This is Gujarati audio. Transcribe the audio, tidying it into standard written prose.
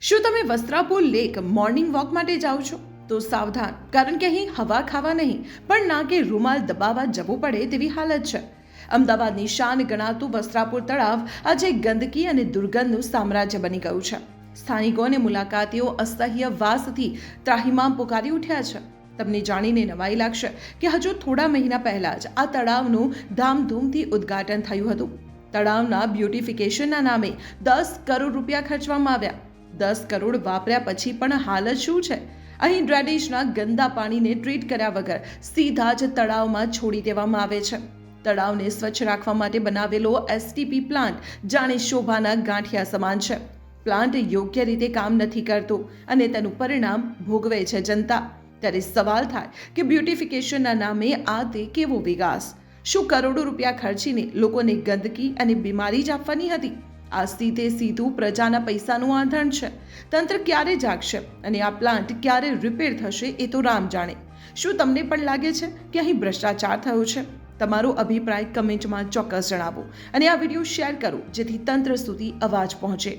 શું તમે વસ્ત્રાપુર લેક મોર્નિંગ વોક માટે જાઓ છો? તો સાવધાન, કારણ કે અહીં હવા ખાવા નહીં પણ નાકે રૂમાલ દબાવવા જવું પડે તેવી હાલત છે. અમદાવાદની શાન ગણાતું વસ્ત્રાપુર તળાવ આજે ગંદકી અને દુર્ગંધનું સામ્રાજ્ય બની ગયું છે. સ્થાનિકો અને મુલાકાતીઓ અસહ્ય વાસથી ત્રાહિમામ પુકારી ઉઠ્યા છે. તમને જાણીને નવાઈ લાગશે કે હજુ થોડા મહિના પહેલા જ આ તળાવનું ધામધૂમથી ઉદ્ઘાટન થયું હતું. તળાવના બ્યુટિફિકેશનના નામે 10 કરોડ રૂપિયા ખર્ચવામાં આવ્યા. 10 કરોડ વાપર્યા પછી પણ હાલત શું છે? અહીં ડ્રેનેજના ગંદા પાણીને ટ્રીટ કર્યા વગર સીધા જ તળાવમાં છોડી દેવામાં આવે છે. તળાવને સ્વચ્છ રાખવા માટે બનાવેલો એસટીપી પ્લાન્ટ જાણે શોભાના ગાંઠિયા સમાન છે. પ્લાન્ટ યોગ્ય રીતે કામ નથી કરતો અને તેનું પરિણામ ભોગવે છે જનતા. ત્યારે સવાલ થાય કે બ્યુટિફિકેશનના નામે આ તે કેવો વિકાસ? શું કરોડો રૂપિયા ખર્ચીને લોકોને ગંદકી અને બીમારી જ આપવાની હતી? આ સીધું પ્રજાના પૈસાનું આંધણ છે. તંત્ર ક્યારે જાગશે અને આ પ્લાન્ટ ક્યારે રિપેર થશે એ તો રામ જાણે. શું તમને પણ લાગે છે કે અહીં ભ્રષ્ટાચાર થયો છે? તમારો અભિપ્રાય કમેન્ટમાં ચોક્કસ જણાવો અને આ વિડીયો શેર કરો જેથી તંત્ર સુધી અવાજ પહોંચે.